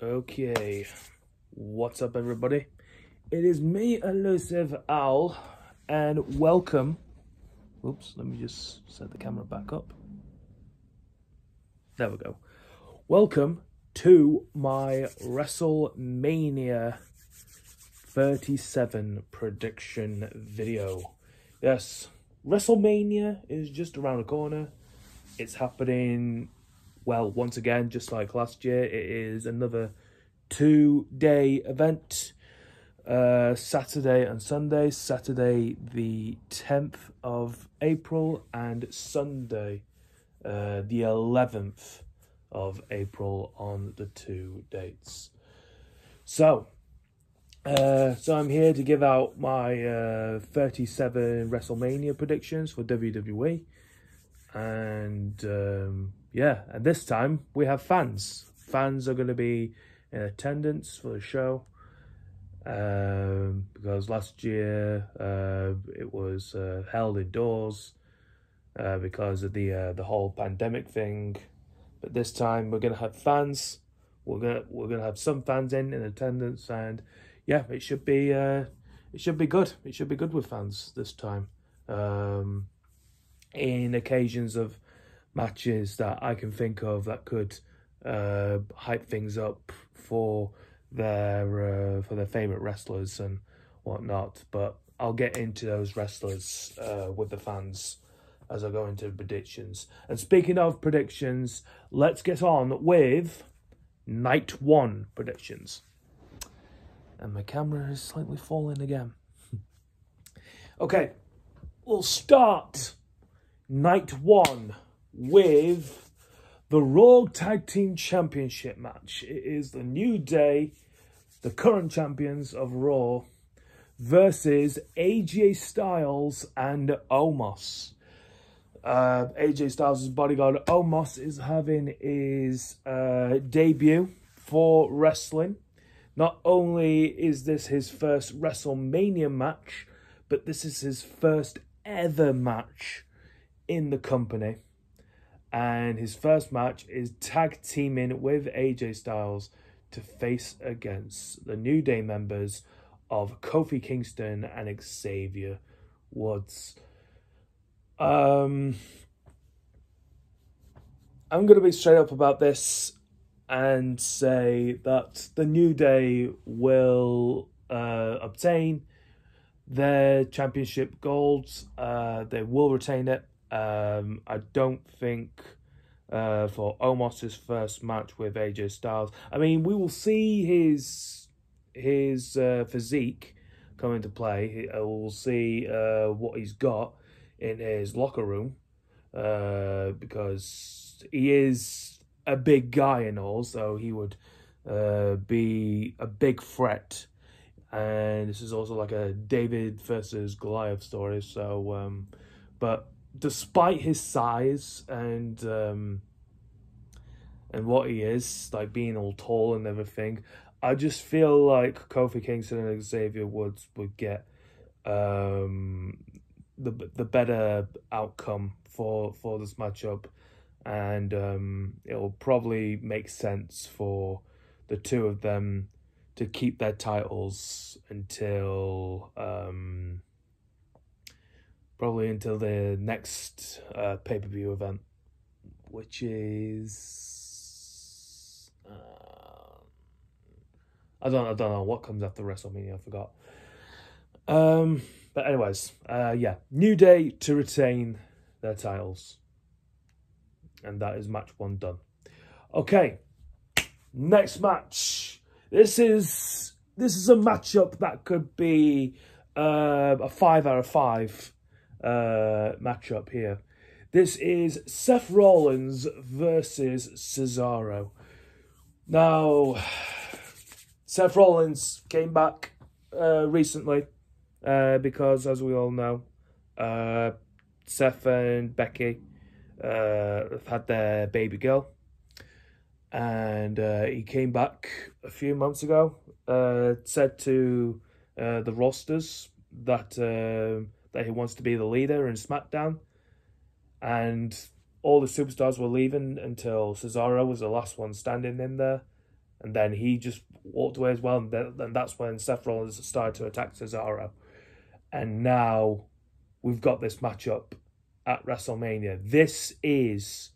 Okay, what's up everybody? It is me, Elusive Owl, and welcome. Oops, let me just set the camera back up. There we go. Welcome to my WrestleMania 37 prediction video. Yes, WrestleMania is just around the corner. It's happening, well, once again, just like last year. It is another 2-day event, Saturday and Sunday. Saturday the 10th of April and Sunday the 11th of April on the 2 dates. So I'm here to give out my 37 WrestleMania predictions for WWE. And yeah, and this time we have fans. Fans are going to be in attendance for the show, because last year it was held indoors because of the whole pandemic thing. But this time we're going to have fans. We're gonna have some fans in attendance, and yeah, it should be good. It should be good with fans this time. In occasions of matches that I can think of that could hype things up for their favorite wrestlers and whatnot. But I'll get into those wrestlers with the fans as I go into the predictions. And speaking of predictions, let's get on with Night 1 predictions. And my camera is slightly falling again. Okay, we'll start Night 1 with the Raw Tag Team Championship match. It is the New Day, the current champions of Raw, versus AJ Styles and Omos. AJ Styles' bodyguard Omos is having his debut for wrestling. Not only is this his first WrestleMania match, but this is his first ever match in the company. And his first match is tag teaming with AJ Styles to face against the New Day members of Kofi Kingston and Xavier Woods. I'm going to be straight up about this and say that the New Day will obtain their championship golds. They will retain it. I don't think for Omos's first match with AJ Styles, I mean, we will see his physique come into play. We'll see what he's got in his locker room, because he is a big guy and all, so he would be a big threat. And this is also like a David versus Goliath story. So, but despite his size and what he is, like being all tall and everything, I just feel like Kofi Kingston and Xavier Woods would get the better outcome for this matchup, and it'll probably make sense for the two of them to keep their titles until probably until the next pay-per-view event, which is I don't know what comes after WrestleMania. I forgot. But anyways, yeah, New Day to retain their titles, and that is match 1 done. Okay, next match. This is a matchup that could be a 5 out of 5 matchup here. This is Seth Rollins versus Cesaro. Now, Seth Rollins came back recently because, as we all know, Seth and Becky have had their baby girl. And he came back a few months ago, said to the rosters that he wants to be the leader in SmackDown. And all the superstars were leaving until Cesaro was the last one standing in there. And then he just walked away as well. And then that's when Seth Rollins started to attack Cesaro. And now we've got this matchup at WrestleMania. This is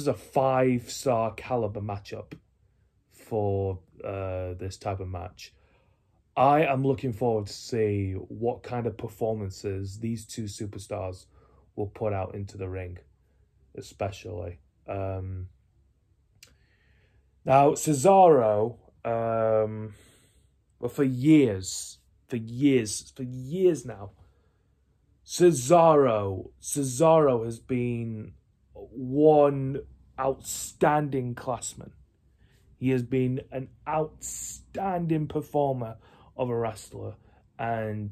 a 5-star caliber matchup for this type of match. I am looking forward to see what kind of performances these two superstars will put out into the ring, especially. Now, Cesaro, well, for years now, Cesaro has been one outstanding classman. He has been an outstanding performer of a wrestler, and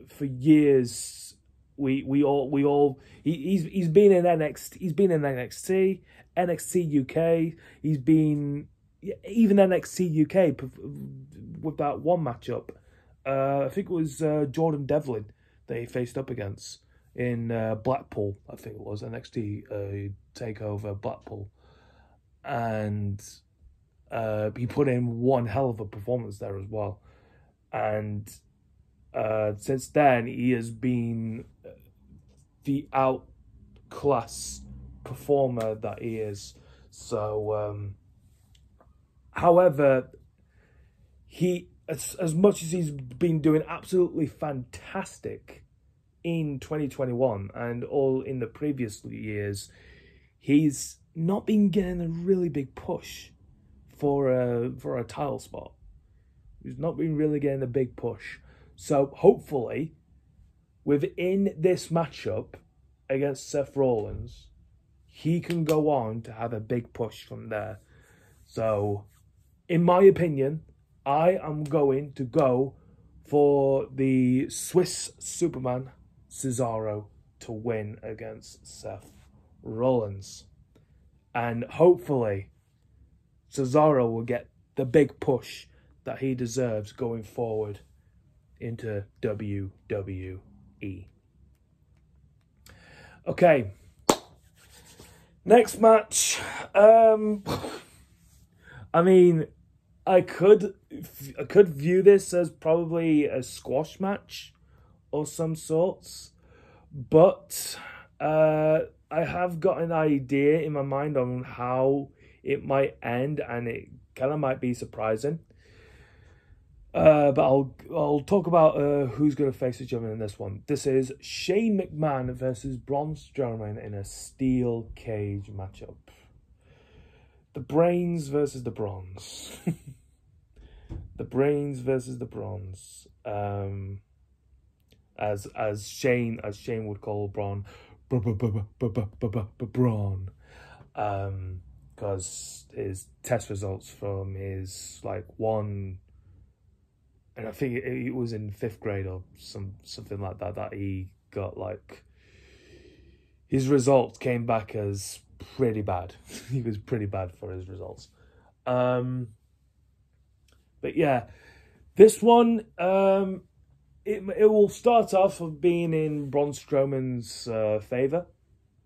for years he's been in NXT, NXT UK. He's been even NXT UK with that one matchup. I think it was Jordan Devlin that he faced up against in Blackpool. I think it was NXT Takeover Blackpool, and he put in one hell of a performance there as well. And since then, he has been the outclass performer that he is. So, however, he, as much as he's been doing absolutely fantastic in 2021 and all in the previous years, he's not been getting a really big push for a title spot. He's not been really getting a big push. So hopefully, within this matchup against Seth Rollins, he can go on to have a big push from there. So, in my opinion, I am going to go for the Swiss Superman, Cesaro, to win against Seth Rollins. And hopefully, Cesaro will get the big push that he deserves going forward into WWE. Okay. Next match. I mean, I could view this as probably a squash match of some sorts, but I have got an idea in my mind on how it might end, and it kind of might be surprising. But I'll talk about who's going to face each other in this one. This is Shane McMahon versus Braun Strowman in a steel cage matchup. The brains versus the bronze. The brains versus the bronze. As Shane would call Braun, Braun. Because his test results from his one. And I think it was in 5th grade or something like that he got his results came back as pretty bad. He was pretty bad for his results. But yeah, this one, it will start off of being in Braun Strowman's favour.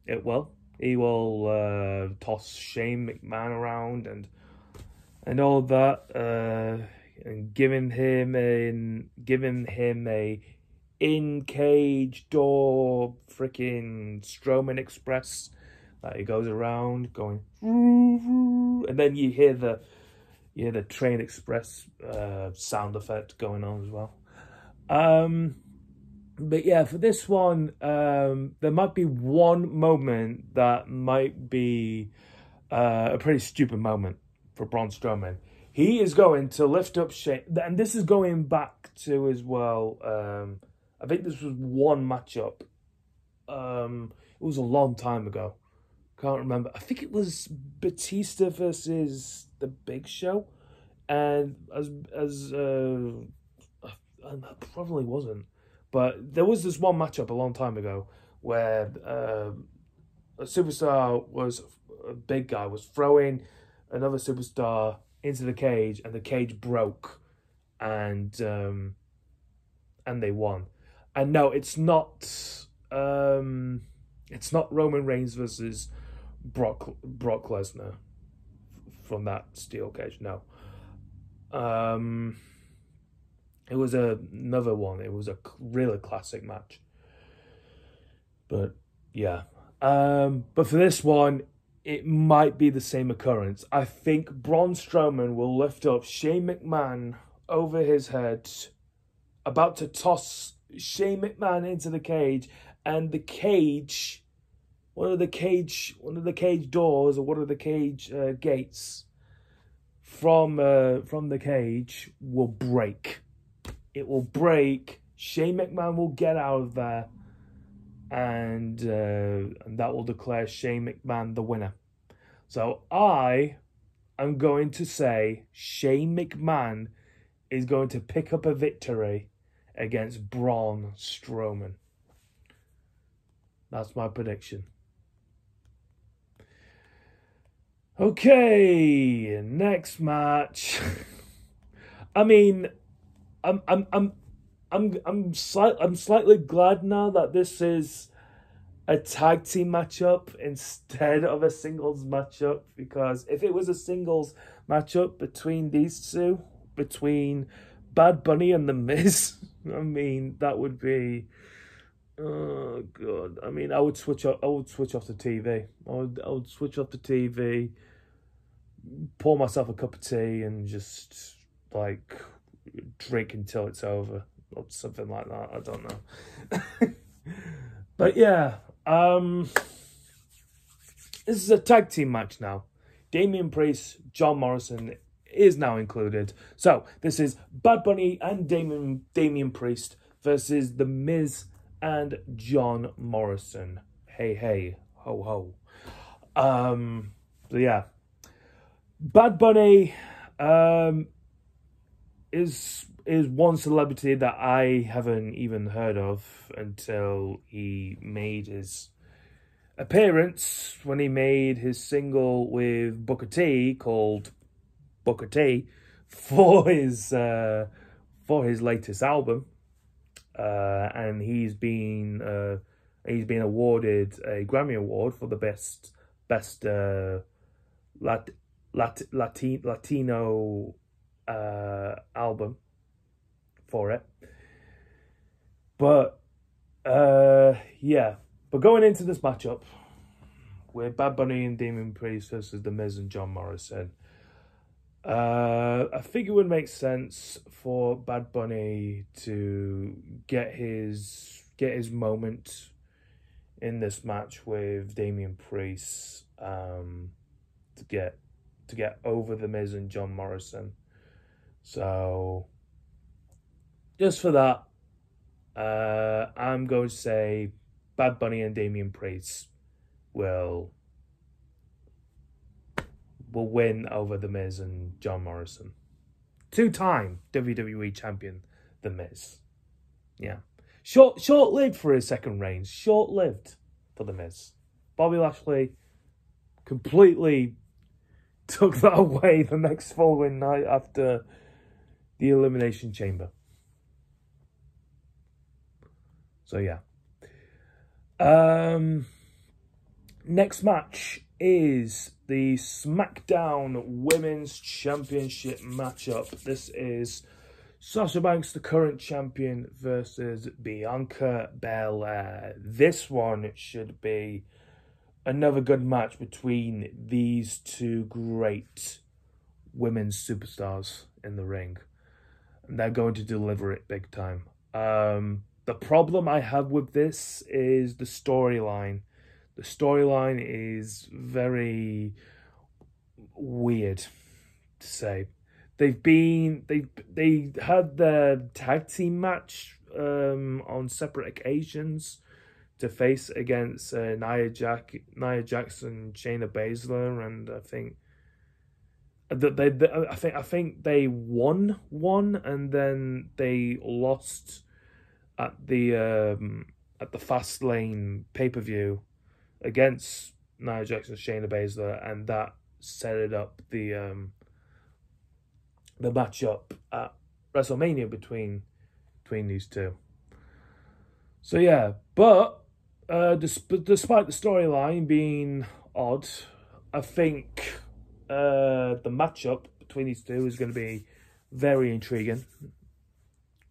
It will. He will toss Shane McMahon around and all that. And giving him a in-cage door freaking Strowman Express that he goes around going, and then you hear the train express sound effect going on as well. But yeah, for this one, there might be one moment that might be a pretty stupid moment for Braun Strowman. He is going to lift up Shane, and this is going back to as well. I think this was one matchup. It was a long time ago. Can't remember. I think it was Batista versus the Big Show, and probably wasn't. But there was this one matchup a long time ago where a superstar a big guy was throwing another superstar into the cage, and the cage broke, and they won. And no, it's not Roman Reigns versus Brock Lesnar from that steel cage. No. It was another one. It was a really classic match. But yeah. But for this one, it might be the same occurrence. I think Braun Strowman will lift up Shane McMahon over his head, about to toss Shane McMahon into the cage, and the cage, one of the cage doors, or one of the cage gates from the cage will break. It will break. Shane McMahon will get out of there, and that will declare Shane McMahon the winner. So I am going to say Shane McMahon is going to pick up a victory against Braun Strowman. That's my prediction. Okay, next match. I mean, I'm slightly glad now that this is a tag team matchup instead of a singles matchup, because if it was a singles matchup between these two, between Bad Bunny and The Miz, I mean, that would be, oh god. I mean, I would switch off the TV. I would switch off the TV, pour myself a cup of tea, and just like drink until it's over, or something like that. I don't know. But yeah, this is a tag team match now. Damian Priest, John Morrison is now included. So this is Bad Bunny and Damian Priest versus The Miz and John Morrison. Hey, hey, ho, ho. So yeah, Bad Bunny is one celebrity that I haven't even heard of until he made his appearance when he made his single with Booker T called Booker T for his latest album, and he's been awarded a Grammy Award for the best Latino album for it. But yeah, but going into this matchup with Bad Bunny and Damian Priest versus The Miz and John Morrison, I think it would make sense for Bad Bunny to get his moment in this match with Damian Priest, to get over The Miz and John Morrison. So just for that, I'm going to say Bad Bunny and Damian Priest will win over The Miz and John Morrison. Two-time WWE champion, The Miz. Yeah. Short-lived for his second reign. Short-lived for The Miz. Bobby Lashley completely took that away the next following night after the Elimination Chamber. So yeah. Next match is the SmackDown Women's Championship matchup. This is Sasha Banks, the current champion, versus Bianca Belair. This one should be another good match between these two great women's superstars in the ring. And they're going to deliver it big time. The problem I have with this is the storyline. The storyline is very weird to say. They had their tag team match on separate occasions to face against Nia Jax and Shayna Baszler, and I think they won one, and then they lost at the Fastlane pay-per-view against Nia Jax and Shayna Baszler, and that set it up the matchup at WrestleMania between these two. So yeah, but despite the storyline being odd, I think the matchup between these two is going to be very intriguing.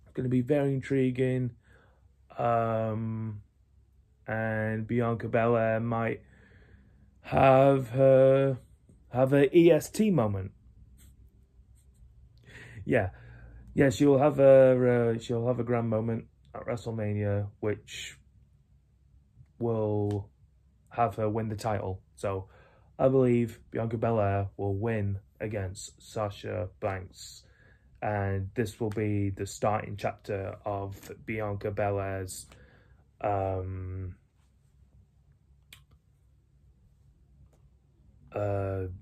It's going to be very intriguing. And Bianca Belair might have her EST moment. Yeah, she'll have a grand moment at WrestleMania, which will have her win the title. So I believe Bianca Belair will win against Sasha Banks, and this will be the starting chapter of Bianca Belair's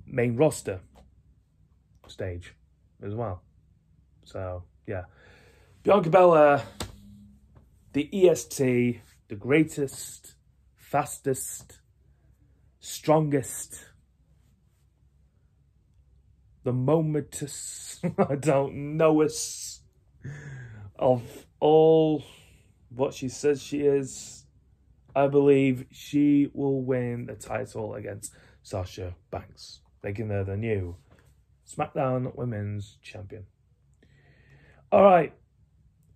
main roster stage as well. So yeah, Bianca Belair, the EST, the greatest, fastest, strongest, the momentous, I don't know us, of all what she says she is. I believe she will win the title against Sasha Banks, making her the new SmackDown Women's Champion. All right,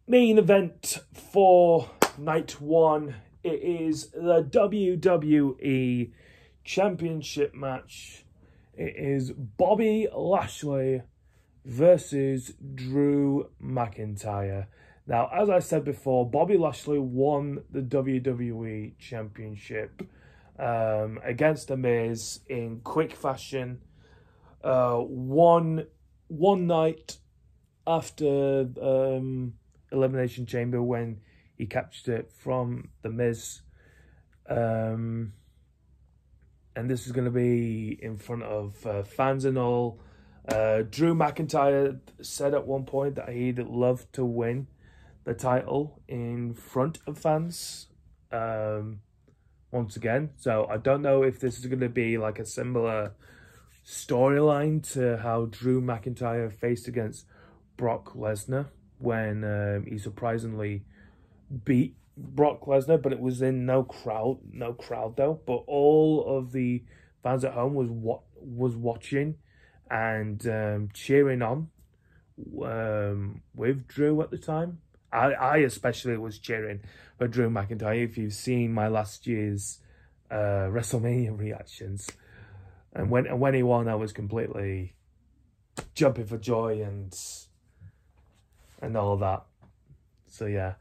main event for night one. It is the WWE Championship match. It is Bobby Lashley versus Drew McIntyre. Now, as I said before, Bobby Lashley won the WWE Championship against The Miz in quick fashion. One night after Elimination Chamber, when he captured it from The Miz. And this is going to be in front of fans and all. Drew McIntyre said at one point that he'd love to win the title in front of fans once again. So I don't know if this is going to be like a similar storyline to how Drew McIntyre faced against Brock Lesnar when he surprisingly beat Brock Lesnar, but it was in no crowd though. But all of the fans at home was watching and cheering on with Drew at the time. I especially was cheering for Drew McIntyre. If you've seen my last year's WrestleMania reactions, and when he won, I was completely jumping for joy and all that. So yeah.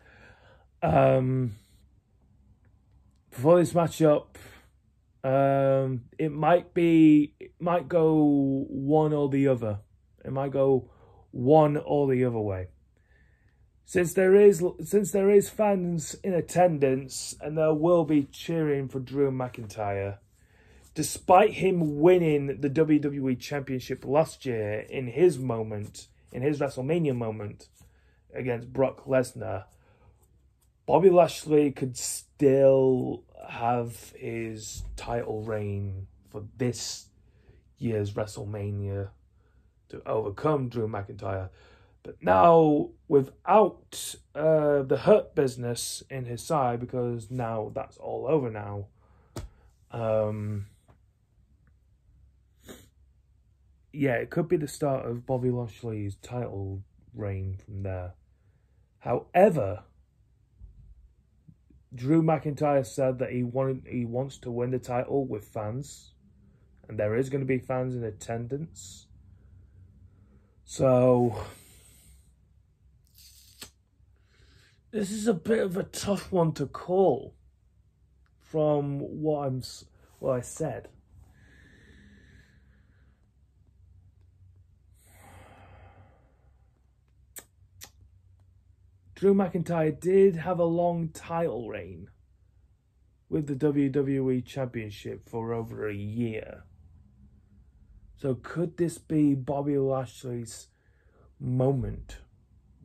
Before this matchup, it might go one or the other. It might go one or the other way. Since there is fans in attendance and there will be cheering for Drew McIntyre, despite him winning the WWE Championship last year in his WrestleMania moment against Brock Lesnar, Bobby Lashley could still have his title reign for this year's WrestleMania to overcome Drew McIntyre. But now, without the Hurt Business in his side, because now that's all over now, yeah, it could be the start of Bobby Lashley's title reign from there. However, Drew McIntyre said that he wants to win the title with fans, and there is going to be fans in attendance. So this is a bit of a tough one to call from what I said. Drew McIntyre did have a long title reign with the WWE Championship for over a year. So could this be Bobby Lashley's moment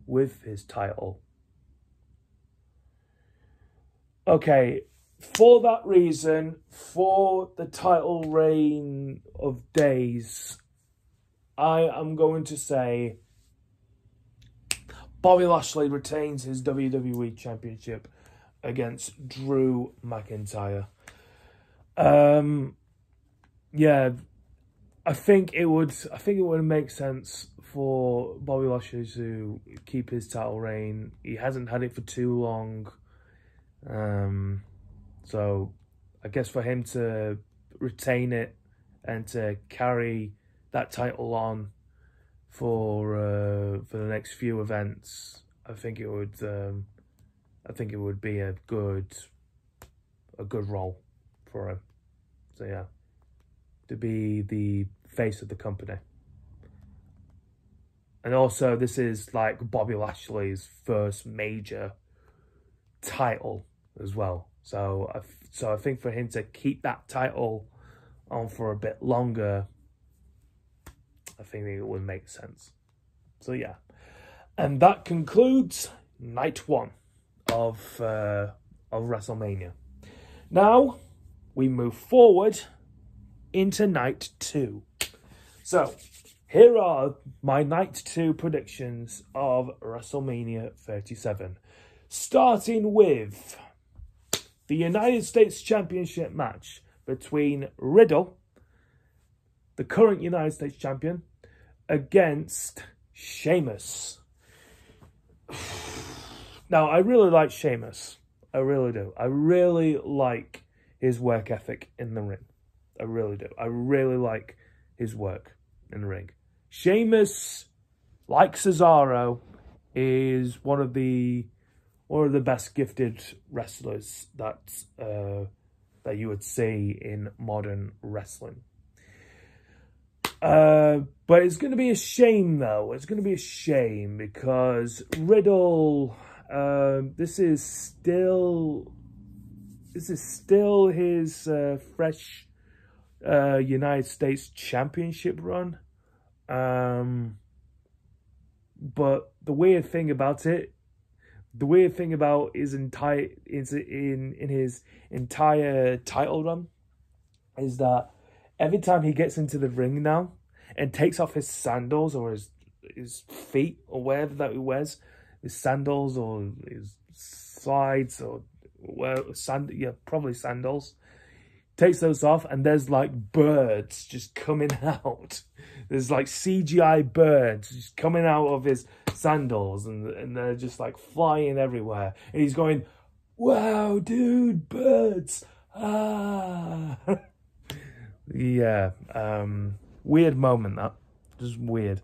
with his title? Okay, for that reason, for the title reign of days, I am going to say Bobby Lashley retains his WWE Championship against Drew McIntyre. Yeah, I think it would make sense for Bobby Lashley to keep his title reign. He hasn't had it for too long. So I guess for him to retain it and to carry that title on for the next few events, I think it would be a good role for him. So yeah, to be the face of the company. And also, this is like Bobby Lashley's first major title as well. So I think for him to keep that title on for a bit longer, I think it would make sense. So yeah, and that concludes night 1 of WrestleMania. Now we move forward into night 2. So here are my night 2 predictions of WrestleMania 37, starting with the United States Championship match between Riddle, the current United States champion, against Sheamus. Now, I really like Sheamus. I really do. I really like his work ethic in the ring. I really do. I really like his work in the ring. Sheamus, like Cesaro, is one of the best gifted wrestlers that you would see in modern wrestling. But it's going to be a shame, though. It's going to be a shame because Riddle, this is still his fresh United States Championship run. But the weird thing about his entire title run is that every time he gets into the ring now and takes off his sandals or his feet or whatever that he wears, his sandals or his slides or probably sandals, takes those off and there's like birds just coming out. There's like CGI birds just coming out of his sandals and they're just like flying everywhere. And he's going, "Wow, dude, birds. Ah." Yeah, weird moment that. Just weird.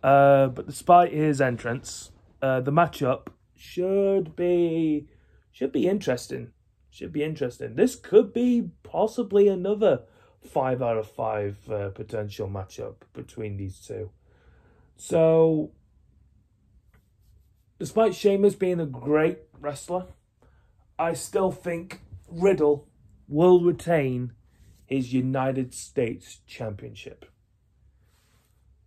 But despite his entrance, the matchup should be interesting. Should be interesting. This could be possibly another 5 out of 5 potential matchup between these two. So, despite Sheamus being a great wrestler, I still think Riddle will retain his United States Championship.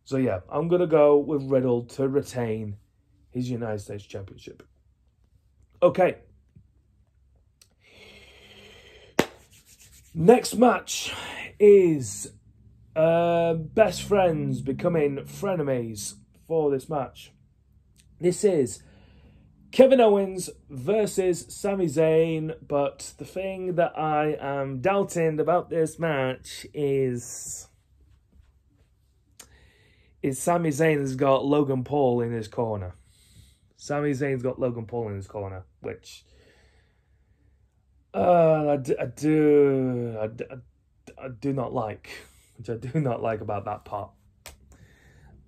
So yeah, I'm going to go with Riddle to retain his United States Championship. Okay. Next match is best friends becoming frenemies for this match. This is Kevin Owens versus Sami Zayn, but the thing that I am doubting about this match is Sami Zayn has got Logan Paul in his corner. Sami Zayn's got Logan Paul in his corner, which I do not like, which I do not like about that part.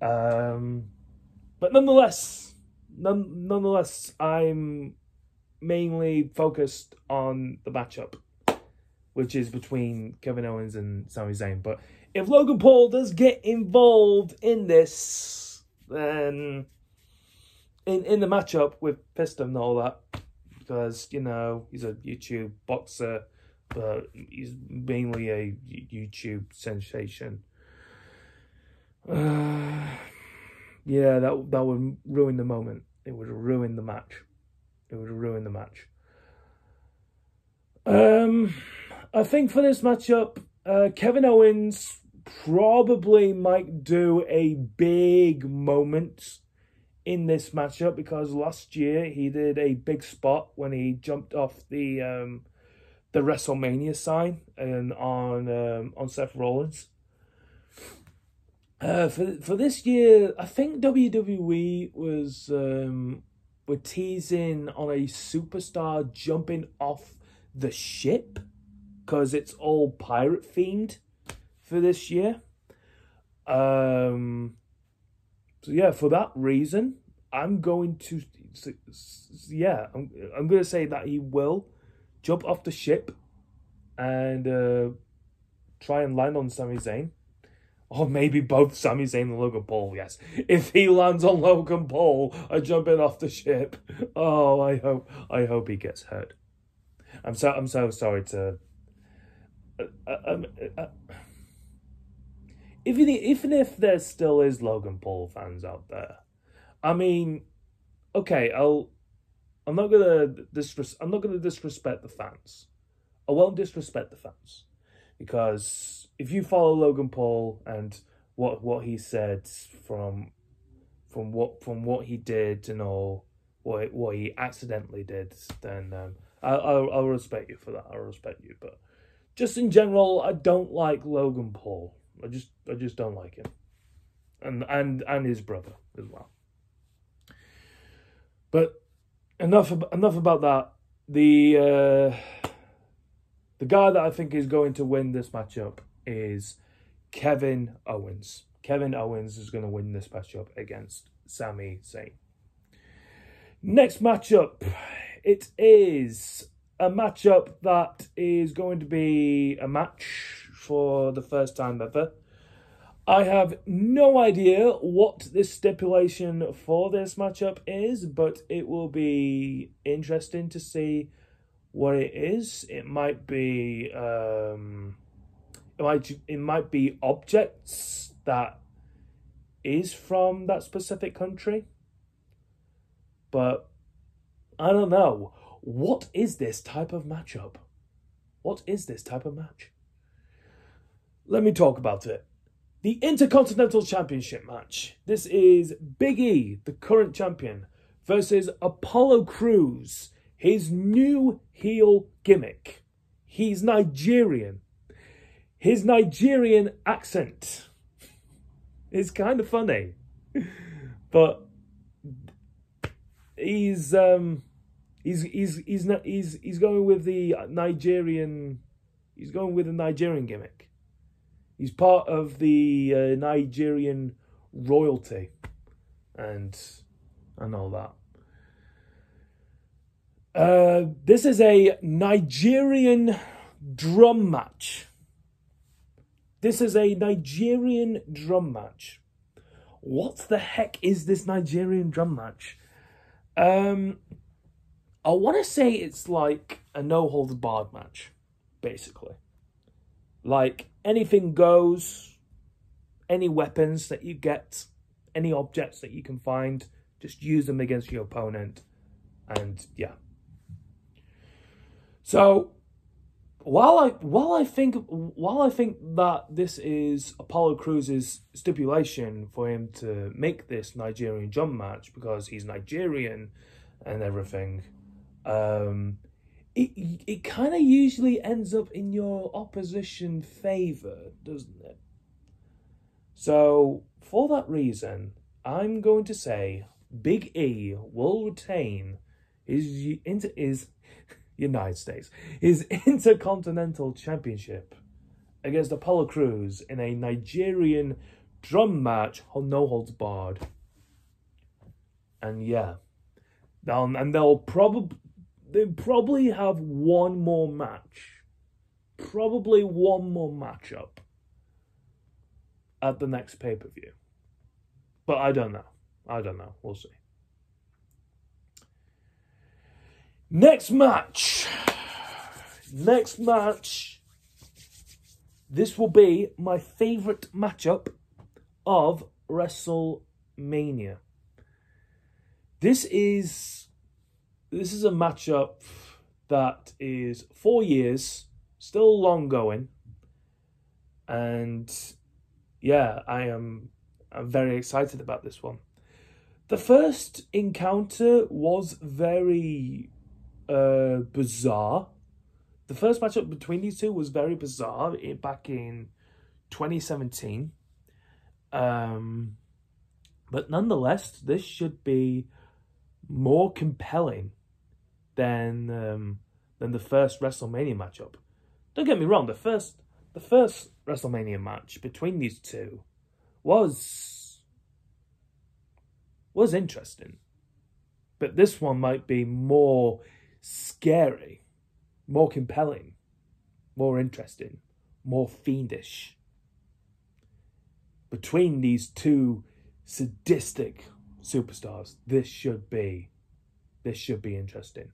But nonetheless, I'm mainly focused on the matchup, which is between Kevin Owens and Sami Zayn. But if Logan Paul does get involved in this, then in the matchup with Piston and all that, because, you know, he's a YouTube boxer, but he's mainly a YouTube sensation. Yeah, that would ruin the moment. It would ruin the match. It would ruin the match. I think for this matchup, Kevin Owens probably might do a big moment in this matchup, because last year he did a big spot when he jumped off the WrestleMania sign and on Seth Rollins. For this year, I think WWE was were teasing on a superstar jumping off the ship because it's all pirate themed for this year. So yeah, for that reason, I'm going to I'm going to say that he will jump off the ship and try and land on Sami Zayn. Or maybe both Sami Zayn and Logan Paul, yes. If he lands on Logan Paul jumping off the ship, oh, I hope he gets hurt. I'm so sorry to. Even if there still is Logan Paul fans out there, I mean, okay, I'm not gonna disrespect the fans. I won't disrespect the fans. Because if you follow Logan Paul and what he said from what he did and all what he accidentally did, then I'll respect you for that. I'll respect you, but just in general, I don't like Logan Paul. I just don't like him, and his brother as well. But enough about that. The guy that I think is going to win this matchup is Kevin Owens. Kevin Owens is going to win this matchup against Sami Zayn. Next matchup, it is a matchup that is going to be a match for the first time ever. I have no idea what this stipulation for this matchup is, but it will be interesting to see what it is. It might be it might be objects that is from that specific country. But I don't know. What is this type of matchup? What is this type of match? Let me talk about it. The Intercontinental Championship match. This is Big E, the current champion, versus Apollo Crews, his new heel gimmick. He's Nigerian. His Nigerian accent is kind of funny, but he's going with the Nigerian. He's going with the Nigerian gimmick. He's part of the Nigerian royalty, and all that. This is a Nigerian drum match. This is a Nigerian drum match. What the heck is this Nigerian drum match? I want to say it's like a no-holds-barred match, basically. Like, anything goes, any weapons that you get, any objects that you can find, just use them against your opponent, and yeah. So, while I think that this is Apollo Crews' stipulation for him to make this Nigerian drum match because he's Nigerian and everything, it kind of usually ends up in your opposition favor, doesn't it? So, for that reason, I'm going to say Big E will retain his United States, his Intercontinental Championship against Apollo Crews in a Nigerian drum match, no holds barred. And yeah, they'll probably have one more match, probably one more matchup at the next pay-per-view. But I don't know. We'll see. Next match. This will be my favourite matchup of WrestleMania. This is a matchup that is 4 years, still long going. And yeah, I'm very excited about this one. The first encounter was very bizarre. The first matchup between these two was very bizarre back in 2017. But nonetheless, this should be more compelling than the first WrestleMania matchup. Don't get me wrong, the first WrestleMania match between these two was interesting. But this one might be more scary, more compelling, more interesting, more fiendish. Between these two sadistic superstars, this should be interesting.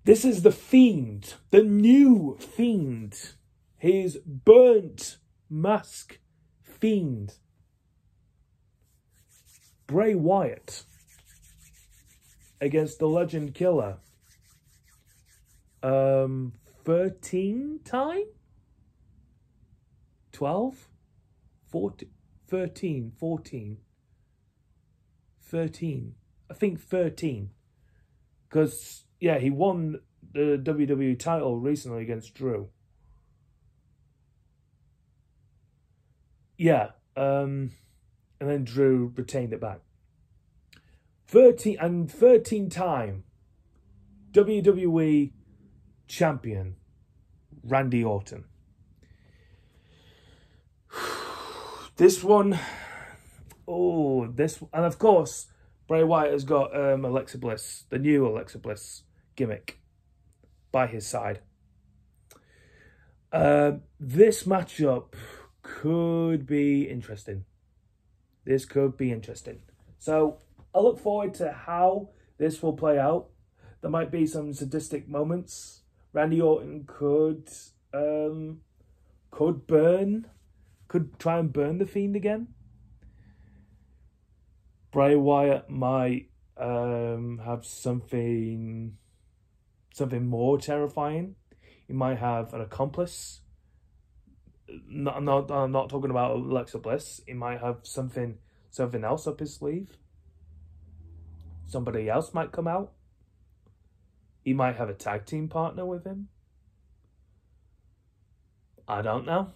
This is the Fiend, the new Fiend. His burnt mask Fiend. Bray Wyatt against the Legend Killer. 13 time? 12? 14? 13, 14. 13. I think 13. Because, yeah, he won the WWE title recently against Drew. Yeah, and then Drew retained it back. 13 time WWE champion Randy Orton. This one, and of course Bray Wyatt has got Alexa Bliss, the new Alexa Bliss gimmick by his side. This matchup could be interesting. This could be interesting. So I look forward to how this will play out. There might be some sadistic moments. Randy Orton could try and burn the Fiend again. Bray Wyatt might have something more terrifying. He might have an accomplice. I'm not talking about Alexa Bliss. He might have something else up his sleeve. Somebody else might come out. He might have a tag team partner with him. I don't know.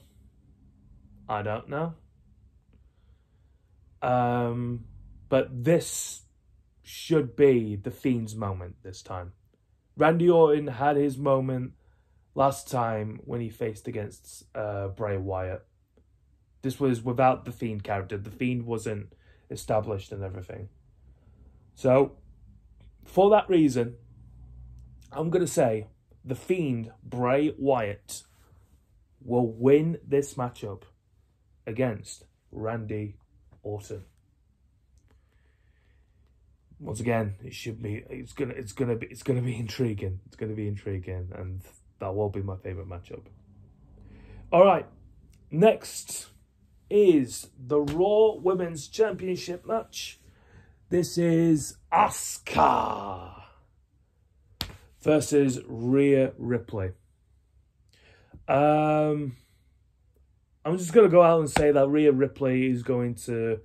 But this should be the Fiend's moment this time. Randy Orton had his moment last time when he faced against Bray Wyatt. This was without the Fiend character. The Fiend wasn't established and everything. So, for that reason, I'm going to say the Fiend, Bray Wyatt, will win this matchup against Randy Orton. Once again, it's gonna be intriguing. It's gonna be intriguing, and that will be my favorite matchup. All right, next is the Raw Women's Championship match. This is Asuka versus Rhea Ripley. I'm just going to go out and say that Rhea Ripley is going to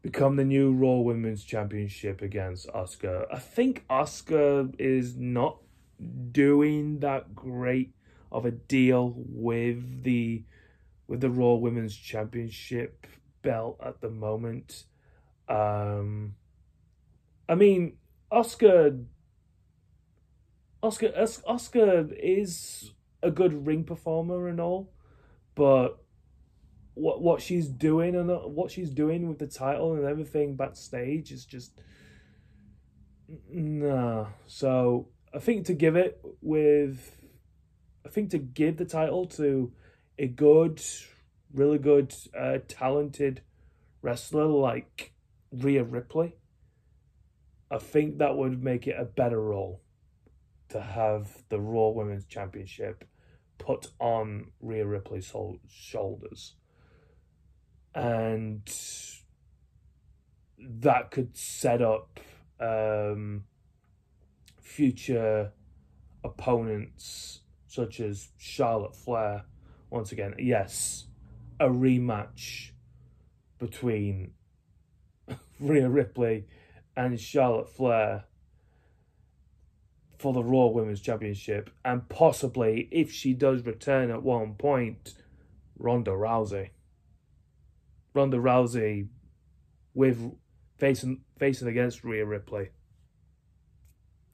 become the new Raw Women's Championship against Asuka. I think Asuka is not doing that great of a deal with the Raw Women's Championship belt at the moment. I mean, Asuka is a good ring performer and all, but what she's doing with the title and everything backstage is just nah. So I think to give the title to a really good, talented wrestler like Rhea Ripley, I think that would make it a better role to have the Raw Women's Championship put on Rhea Ripley's shoulders. And that could set up future opponents such as Charlotte Flair. Once again, yes, a rematch between Rhea Ripley and Charlotte Flair for the Raw Women's Championship, and possibly, if she does return at one point, Ronda Rousey. Ronda Rousey with facing against Rhea Ripley.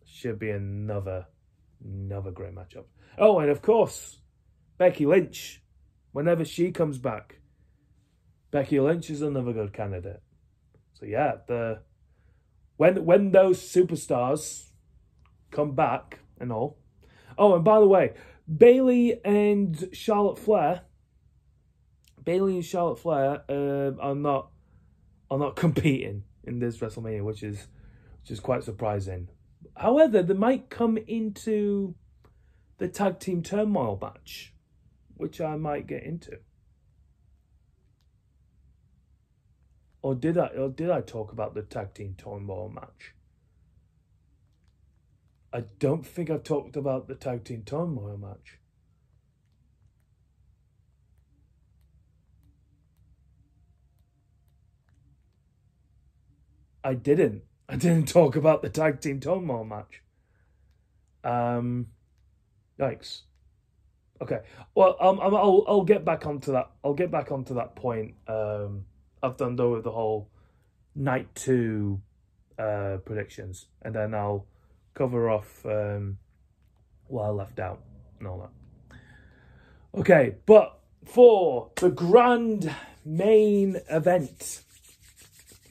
Should be another great matchup. Oh, and of course, Becky Lynch. Whenever she comes back, Becky Lynch is another good candidate. So yeah, when those superstars come back and all. Oh, and by the way, Bayley and Charlotte Flair are not competing in this WrestleMania, which is quite surprising. However, they might come into the tag team turmoil match, which I might get into. Or did I talk about the tag team turmoil match? I don't think I talked about the tag team turmoil match. I didn't talk about the tag team turmoil match. Yikes. Okay. Well, I'll get back onto that. I'll get back onto that point. I've done though with the whole night 2 predictions, and then I'll cover off what I left out and all that. Okay, but for the grand main event,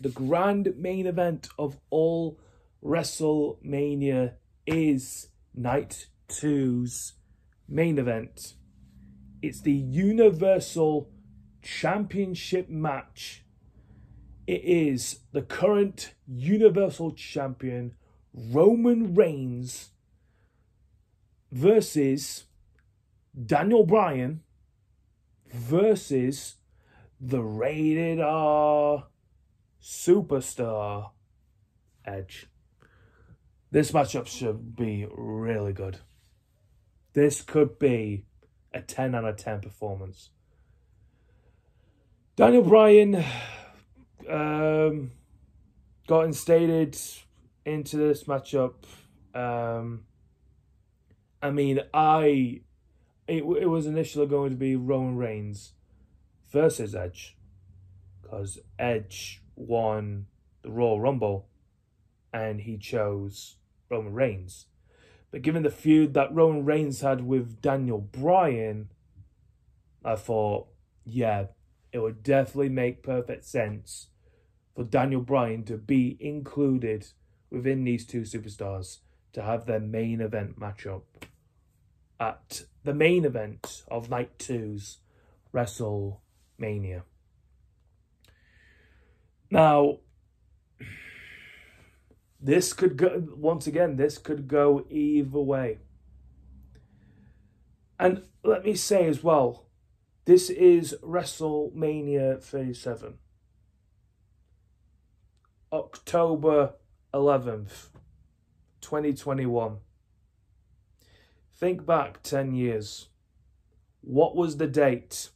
the grand main event of all WrestleMania is night 2's main event. It's the Universal Championship match. It is the current Universal Champion Roman Reigns versus Daniel Bryan versus the Rated R superstar Edge. This matchup should be really good. This could be a 10 out of 10 performance. Daniel Bryan got instated into this matchup. I mean, it was initially going to be Roman Reigns versus Edge, because Edge won the Royal Rumble and he chose Roman Reigns. But given the feud that Roman Reigns had with Daniel Bryan, I thought, yeah, it would definitely make perfect sense for Daniel Bryan to be included within these two superstars to have their main event matchup at the main event of Night 2's WrestleMania. Now, this could go, once again, this could go either way. And let me say as well, this is WrestleMania 37. October 11th, 2021. Think back 10 years. What was the date?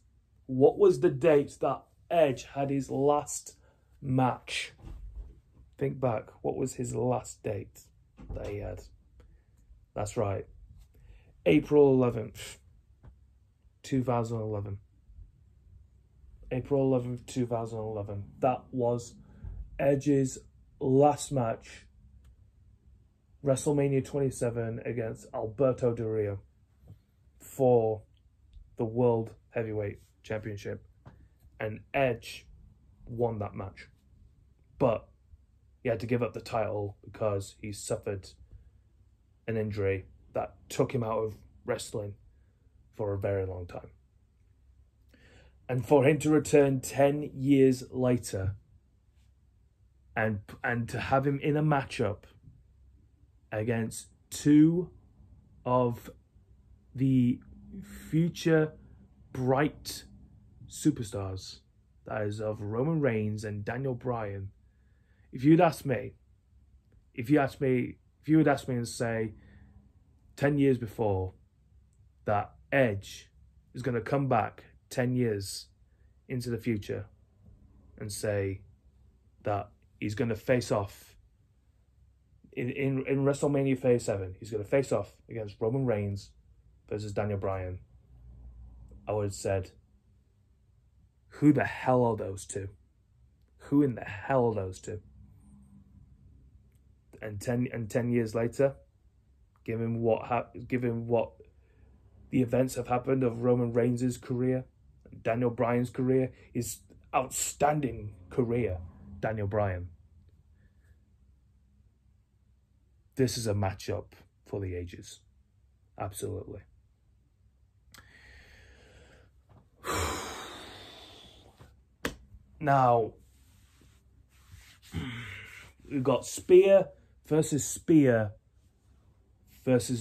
What was the date that Edge had his last match? Think back. What was his last date that he had? That's right. April 11th, 2011. April 11th, 2011. That was Edge's last match. WrestleMania 27 against Alberto Del Rio for the World Heavyweight Championship. And Edge won that match. But he had to give up the title because he suffered an injury that took him out of wrestling for a very long time. And for him to return 10 years later and to have him in a matchup against two of the future bright superstars, that is of Roman Reigns and Daniel Bryan. If you would ask me and say 10 years before that Edge is going to come back 10 years into the future and say that he's going to face off in WrestleMania 37, he's going to face off against Roman Reigns versus Daniel Bryan, I would have said, Who the hell are those two? Who in the hell are those two? And 10 years later, given what the events have happened of Roman Reigns' career, Daniel Bryan's career, his outstanding career, Daniel Bryan. This is a matchup for the ages. Absolutely. Now, we've got spear versus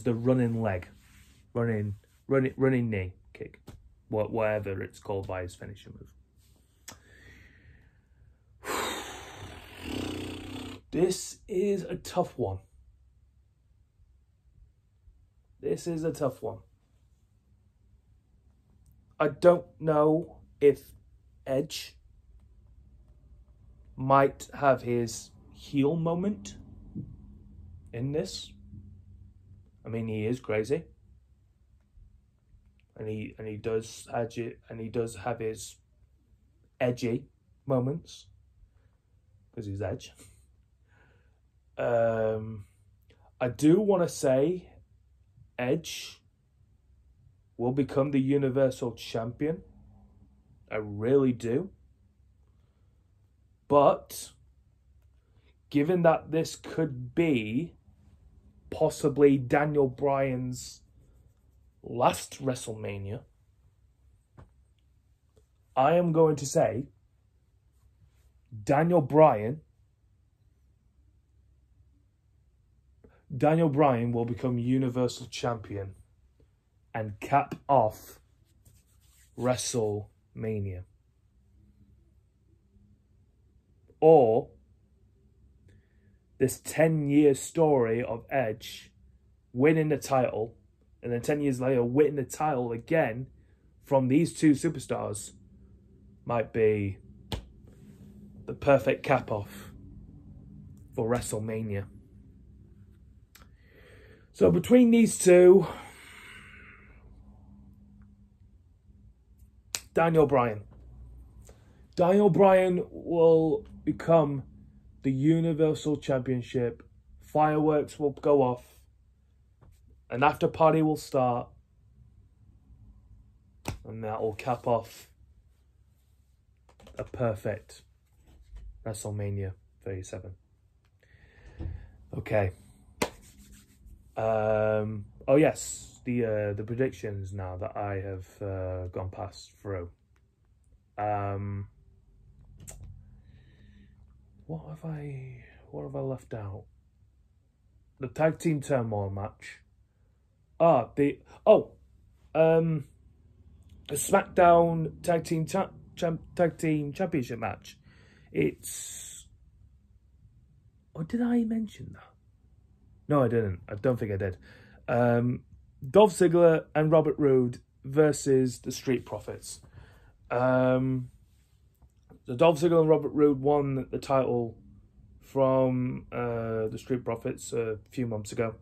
the running leg, running knee kick, whatever it's called by his finishing move. This is a tough one. This is a tough one. I don't know if Edge might have his heel moment in this. I mean, he is crazy, and he does have his edgy moments because he's Edge. I do want to say Edge will become the Universal Champion. I really do. But given that this could be possibly Daniel Bryan's last WrestleMania, I am going to say Daniel Bryan will become Universal Champion and cap off WrestleMania. Or this 10-year story of Edge winning the title and then 10 years later winning the title again from these two superstars might be the perfect cap-off for WrestleMania. So between these two, Daniel Bryan will become the Universal Championship. Fireworks will go off. An after party will start. And that will cap off a perfect WrestleMania 37. Okay. Oh yes, the predictions now that I have gone past through. What have I left out? The tag team turmoil match. The SmackDown tag team championship match. It's. Oh, did I mention that? No, I didn't. I don't think I did. Dolph Ziggler and Robert Roode versus the Street Profits. So Dolph Ziggler and Robert Roode won the title from the Street Profits a few months ago.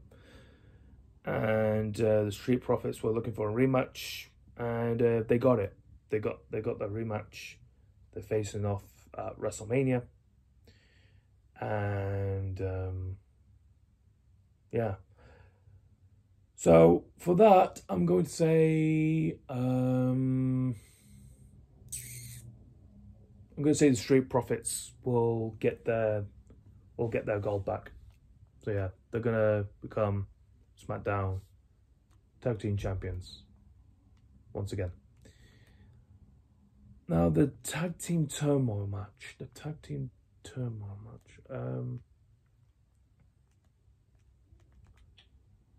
And the Street Profits were looking for a rematch, and they got it. They got the rematch. They're facing off at WrestleMania. And yeah. So for that, I'm going to say the Street Profits will get their gold back. So yeah, they're gonna become SmackDown Tag Team Champions once again. Now the Tag Team Turmoil match.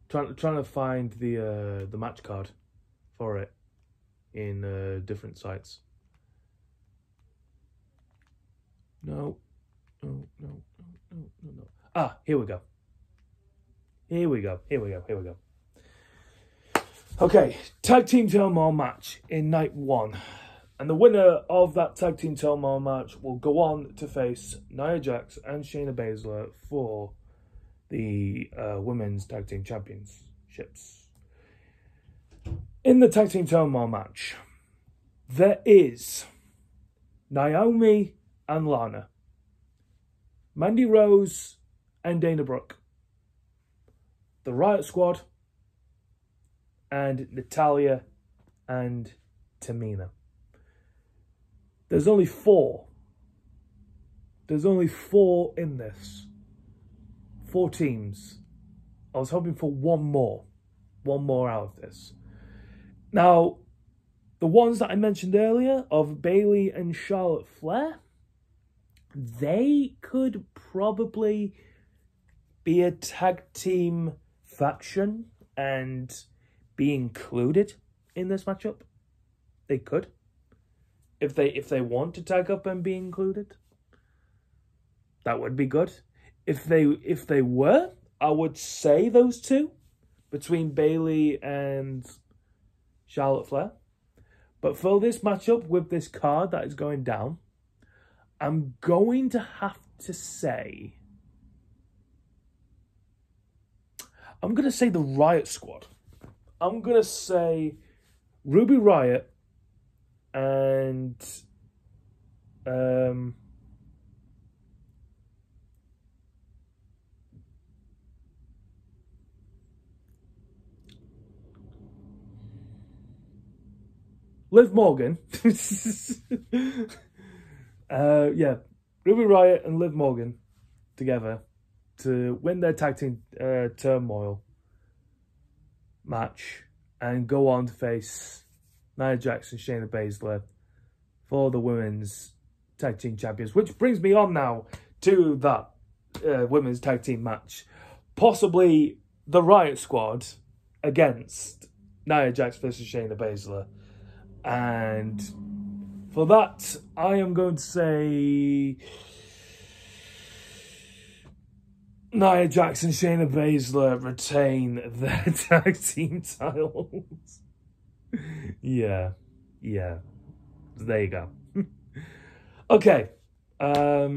Trying to find the match card for it in different sites. No. Ah, here we go. Okay, Tag Team Turmoil match in night 1. And the winner of that Tag Team Turmoil match will go on to face Nia Jax and Shayna Baszler for the Women's Tag Team Championships. In the Tag Team Turmoil match, there is Naomi and Lana, Mandy Rose and Dana Brooke, the Riot Squad, and Natalya and Tamina. There's only 4. There's only 4 in this. 4 teams. I was hoping for one more out of this. Now, the ones that I mentioned earlier of Bayley and Charlotte Flair, they could probably be a tag team faction and be included in this matchup. They could, if they want to tag up and be included. That would be good. If they were, I would say those two between Bayley and Charlotte Flair. But for this matchup with this card that is going down, I'm going to have to say, I'm going to say the Riot Squad. I'm going to say Ruby Riott and Liv Morgan. Yeah, Ruby Riott and Liv Morgan together to win their tag team turmoil match and go on to face Nia Jax and Shayna Baszler for the women's tag team champions, which brings me on now to that women's tag team match. Possibly the Riot Squad against Nia Jax versus Shayna Baszler. And for that, I am going to say Nia Jax and Shayna Baszler retain their tag team titles. Yeah. There you go. Okay. But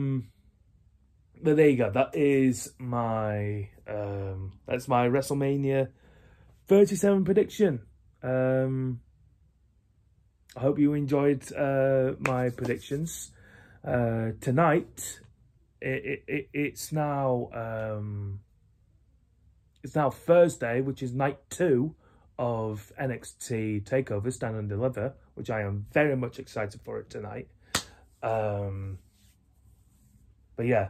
there you go. That is my that's my WrestleMania 37 prediction. I hope you enjoyed my predictions. Tonight, it's now Thursday, which is night 2 of NXT Takeover Stand and Deliver, which I am very much excited for it tonight. But yeah.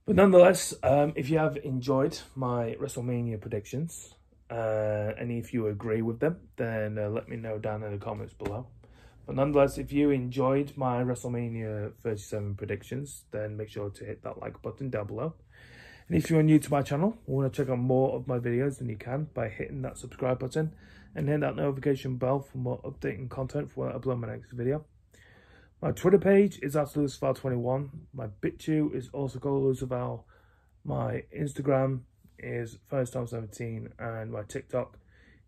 But nonetheless, if you have enjoyed my WrestleMania predictions, and if you agree with them, then let me know down in the comments below. But nonetheless, if you enjoyed my WrestleMania 37 predictions, then make sure to hit that like button down below. And if you're new to my channel, or want to check out more of my videos, then you can by hitting that subscribe button and hit that notification bell for more updating content for when I upload my next video. My Twitter page is @LewisVal21. My BitChute is also called LewisVal. My Instagram is FirstTime17, and my TikTok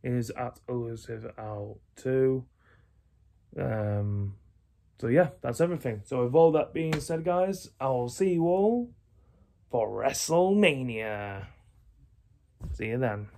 is @ElusiveOwl2. So yeah, that's everything. So with all that being said, guys, I will see you all for WrestleMania. See you then.